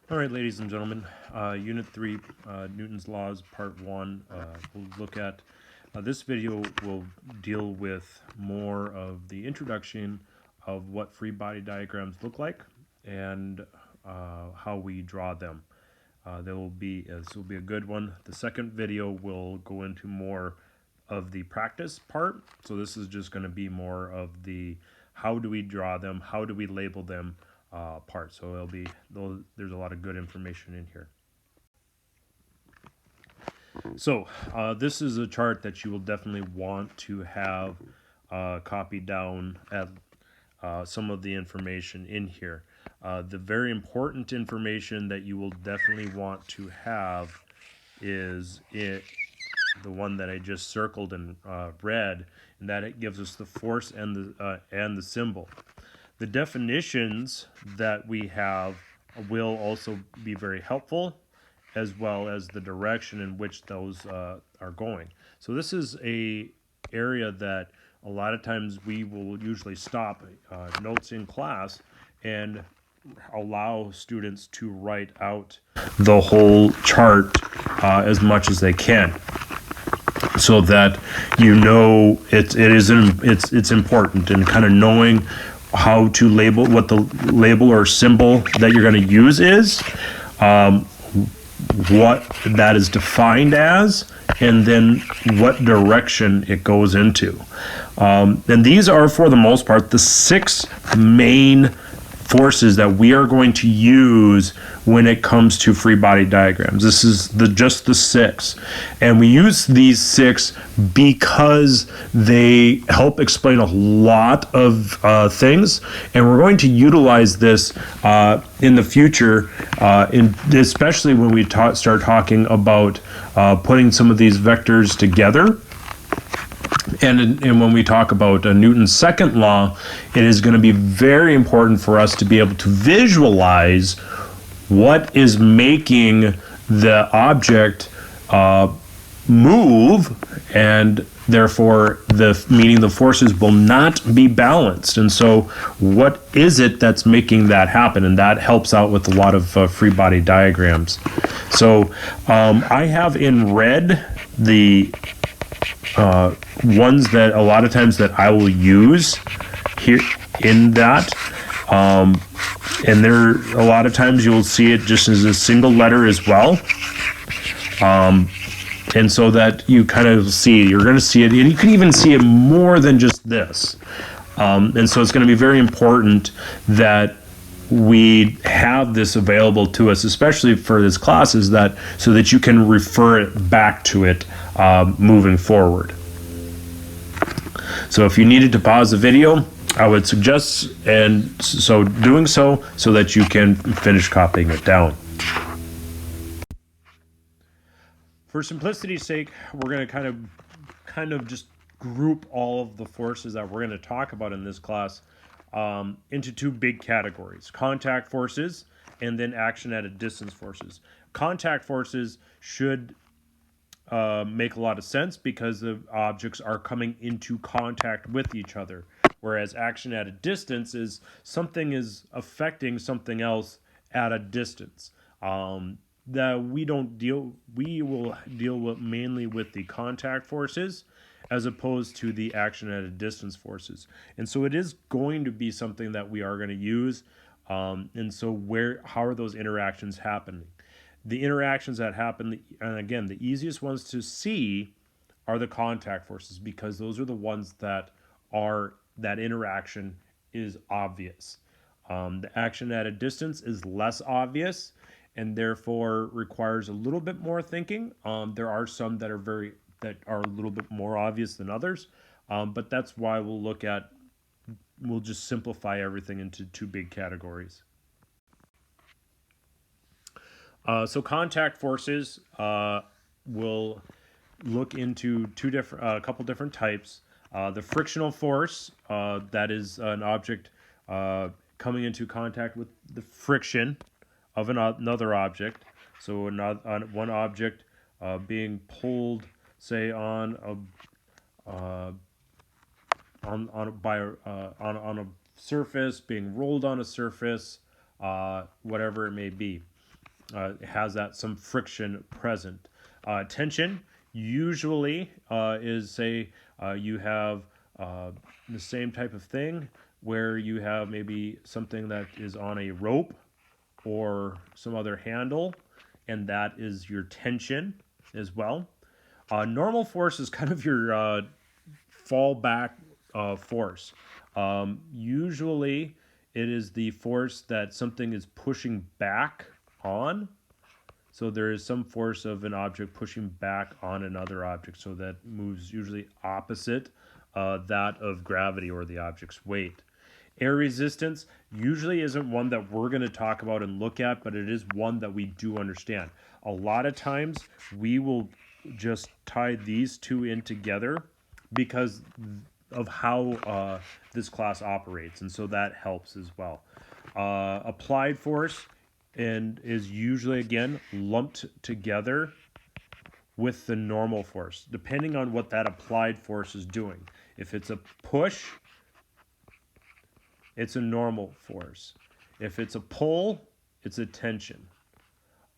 All right, ladies and gentlemen, Unit 3, Newton's Laws, Part 1. We'll look at this video will deal with more of the introduction of what free body diagrams look like and how we draw them. This will be a good one. The second video will go into more of the practice part. So this is just going to be more of the how do we draw them, how do we label them part. So there's a lot of good information in here. So this is a chart that you will definitely want to have copied down at some of the information in here. The very important information that you will definitely want to have is the one that I just circled in red, and that it gives us the force and the symbol. The definitions that we have will also be very helpful, as well as the direction in which those are going. So this is a area that a lot of times we will usually stop notes in class and allow students to write out the whole chart as much as they can, so that you know it's important, and kind of knowing how to label, what the label or symbol that you're going to use is, what that is defined as, and then what direction it goes into. And these are, for the most part, the 6 main forces that we are going to use when it comes to free body diagrams. This is just the 6. And we use these 6 because they help explain a lot of things. And we're going to utilize this in the future, especially when we start talking about putting some of these vectors together. And when we talk about Newton's second law, it is going to be very important for us to be able to visualize what is making the object move, and therefore meaning the forces will not be balanced. And so what is it that's making that happen? And that helps out with a lot of free body diagrams. So I have in red the ones that a lot of times that I will use here in that. And there, a lot of times you'll see it just as a single letter as well. And so that you kind of see, you're going to see it, and you can even see it more than just this. And so it's going to be very important that we have this available to us, especially for this class, is that so that you can refer it back to it moving forward. So if you needed to pause the video, I would suggest doing so that you can finish copying it down. For simplicity's sake, we're going to kind of just group all of the forces that we're going to talk about in this class into 2 big categories: contact forces and then action at a distance forces. Contact forces should make a lot of sense because the objects are coming into contact with each other, whereas action at a distance is something is affecting something else at a distance. That we will deal with mainly with the contact forces as opposed to the action at a distance forces. And so it is going to be something that we are going to use. And so how are those interactions happening? The interactions that happen, and again, the easiest ones to see are the contact forces, because those are the ones that interaction is obvious. The action at a distance is less obvious, and therefore requires a little bit more thinking. There are some that are a little bit more obvious than others, but that's why we'll just simplify everything into 2 big categories. So contact forces will look into a couple different types. The frictional force, that is an object coming into contact with the friction of another object. So one object being pulled, say, on a surface, being rolled on a surface, whatever it may be. has that some friction present. Tension usually is, say, you have the same type of thing where you have maybe something that is on a rope or some other handle, and that is your tension as well. Normal force is kind of your fallback force. Usually, it is the force that something is pushing back on. So there is some force of an object pushing back on another object, so that moves usually opposite that of gravity or the object's weight. Air resistance usually isn't one that we're going to talk about and look at, but it is one that we do understand. A lot of times we will just tie these two in together because of how this class operates, and so that helps as well. Applied force and is usually again lumped together with the normal force, depending on what that applied force is doing. If it's a push, it's a normal force. If it's a pull, it's a tension.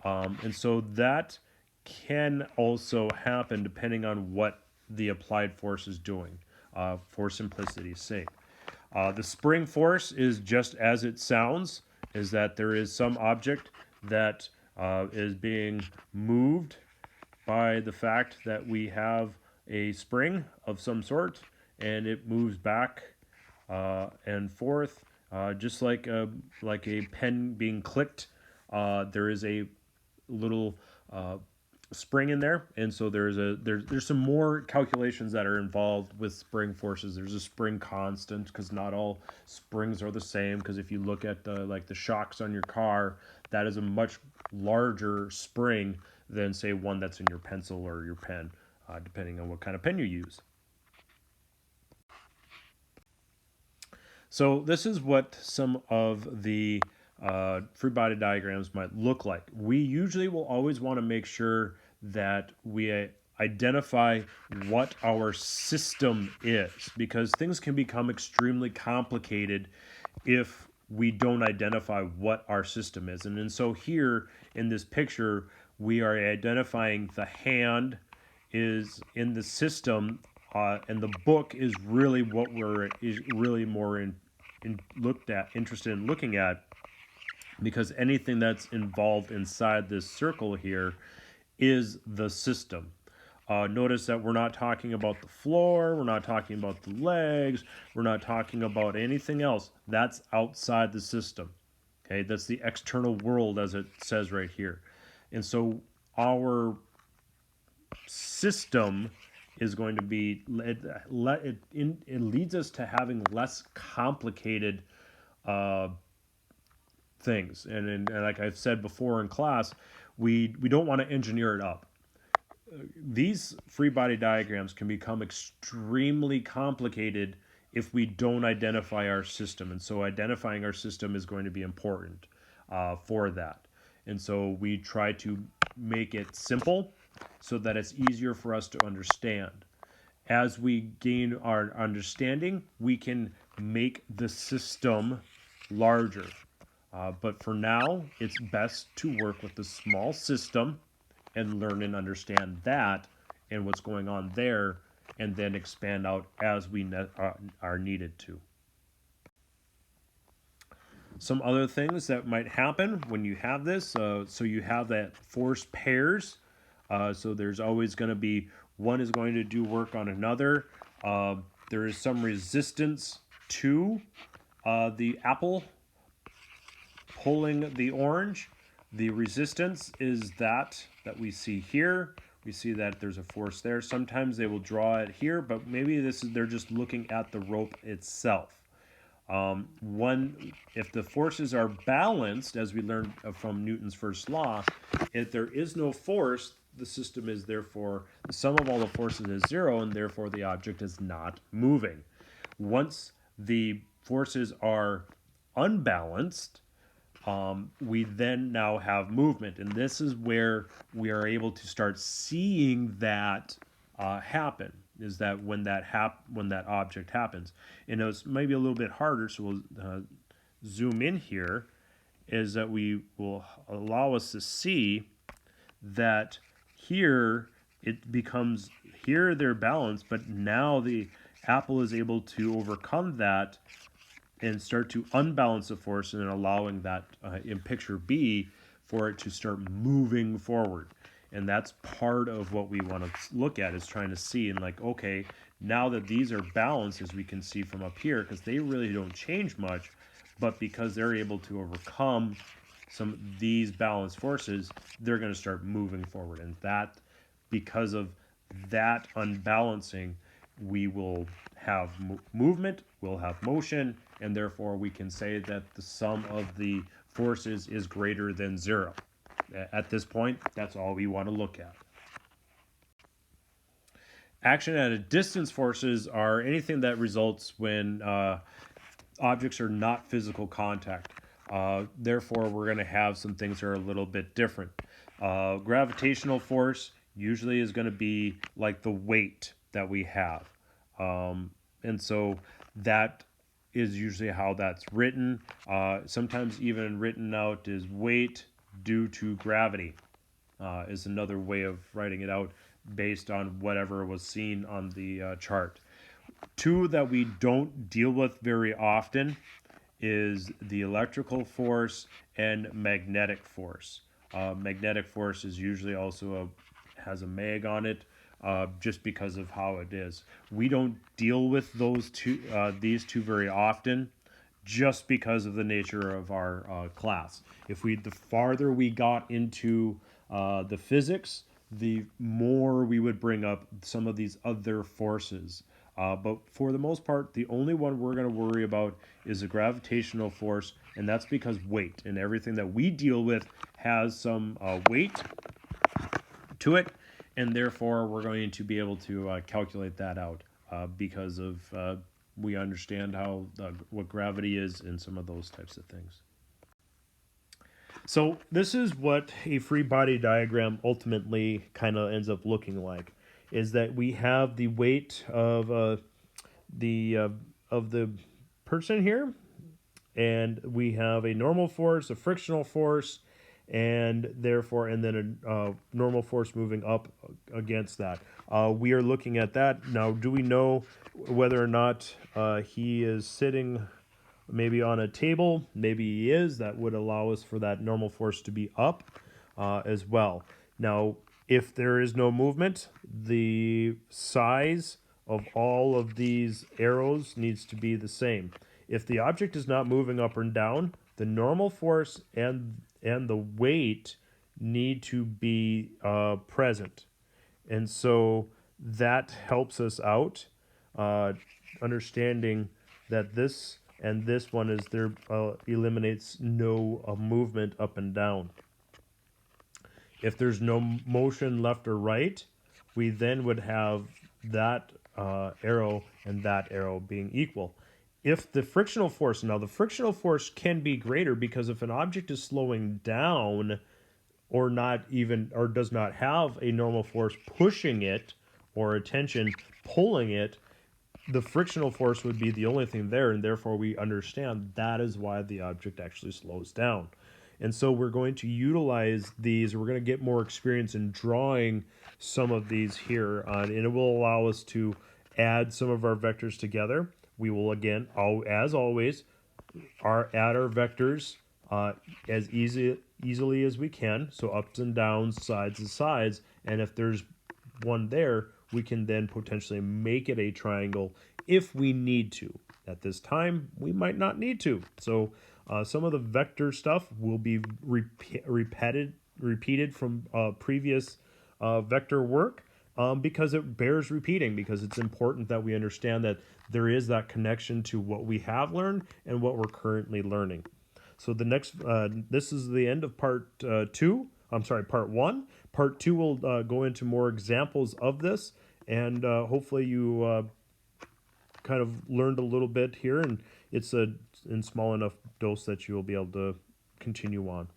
And so that can also happen depending on what the applied force is doing, for simplicity's sake. The spring force is just as it sounds, is that there is some object that is being moved by the fact that we have a spring of some sort, and it moves back and forth, just like a pen being clicked. There is a little spring in there, and so there's some more calculations that are involved with spring forces. There's a spring constant, because not all springs are the same, because if you look at the shocks on your car, that is a much larger spring than, say, one that's in your pencil or your pen, depending on what kind of pen you use. So this is what some of the free body diagrams might look like. We usually will always want to make sure that we identify what our system is, because things can become extremely complicated if we don't identify what our system is. And so here in this picture, we are identifying the hand is in the system, and the book is really what we're is really more interested in looking at, because anything that's involved inside this circle here is the system. Notice that we're not talking about the floor, we're not talking about the legs, we're not talking about anything else. That's outside the system. Okay, that's the external world, as it says right here. And so our system is going to be, it leads us to having less complicated things. And like I've said before in class, we don't want to engineer it up. These free body diagrams can become extremely complicated if we don't identify our system. And so identifying our system is going to be important for that. And so we try to make it simple so that it's easier for us to understand. As we gain our understanding, we can make the system larger. But for now, it's best to work with the small system and learn and understand that and what's going on there, and then expand out as we are needed to. Some other things that might happen when you have this, so you have that force pairs. So there's always going to be one is going to do work on another. There is some resistance to the apple pulling the orange. The resistance is that we see here. We see that there's a force there. Sometimes they will draw it here, but maybe they're just looking at the rope itself. If the forces are balanced, as we learned from Newton's first law, if there is no force, the system is therefore, the sum of all the forces is zero, and therefore the object is not moving. Once the forces are unbalanced, we then now have movement, and this is where we are able to start seeing that happen. Is that when that object happens, and it's maybe a little bit harder. So we'll zoom in here, is that we will allow us to see that here it becomes, here they're balanced, but now the apple is able to overcome that and start to unbalance the force, and then allowing that in picture B for it to start moving forward. And that's part of what we want to look at, is trying to see, and like, okay, now that these are balanced, as we can see from up here, because they really don't change much, but because they're able to overcome some of these balanced forces, they're going to start moving forward. And that, because of that unbalancing, we will have movement, we'll have motion, and therefore we can say that the sum of the forces is greater than 0. At this point, that's all we want to look at. Action at a distance forces are anything that results when objects are not physical contact. Therefore, we're going to have some things that are a little bit different. Gravitational force usually is going to be like the weight that we have. And so that is usually how that's written. Sometimes even written out is weight due to gravity is another way of writing it out based on whatever was seen on the chart. Two that we don't deal with very often is the electrical force and magnetic force. Magnetic force is usually also has a mag on it, just because of how it is. We don't deal with these two very often, just because of the nature of our class. The farther we got into the physics, the more we would bring up some of these other forces. But for the most part, the only one we're going to worry about is the gravitational force, and that's because weight, and everything that we deal with has some weight to it, and therefore we're going to be able to calculate that out because of we understand how what gravity is and some of those types of things. So this is what a free body diagram ultimately kind of ends up looking like, is that we have the weight of the person here, and we have a normal force, a frictional force, and then a normal force moving up against that. We are looking at that now. Do we know whether or not he is sitting maybe on a table? Maybe he is. That would allow us for that normal force to be up as well. Now, if there is no movement, the size of all of these arrows needs to be the same. If the object is not moving up or down, the normal force and the weight need to be present. And so that helps us out, understanding that this and this one is there eliminates no movement up and down. If there's no motion left or right, we then would have that arrow and that arrow being equal. If the frictional force, now the frictional force can be greater, because if an object is slowing down or does not have a normal force pushing it or a tension pulling it, the frictional force would be the only thing there, and therefore we understand that is why the object actually slows down. And so we're going to utilize these. We're going to get more experience in drawing some of these here, and it will allow us to add some of our vectors together. We will, again, as always, add our vectors as easily as we can, so ups and downs, sides and sides, and if there's one there, we can then potentially make it a triangle if we need to. At this time, we might not need to. So some of the vector stuff will be repeated from previous vector work because it bears repeating, because it's important that we understand that there is that connection to what we have learned and what we're currently learning. So the next, this is the end of part 2. I'm sorry, part 1. Part 2 will go into more examples of this, and hopefully you kind of learned a little bit here, and it's in small enough dose that you will be able to continue on.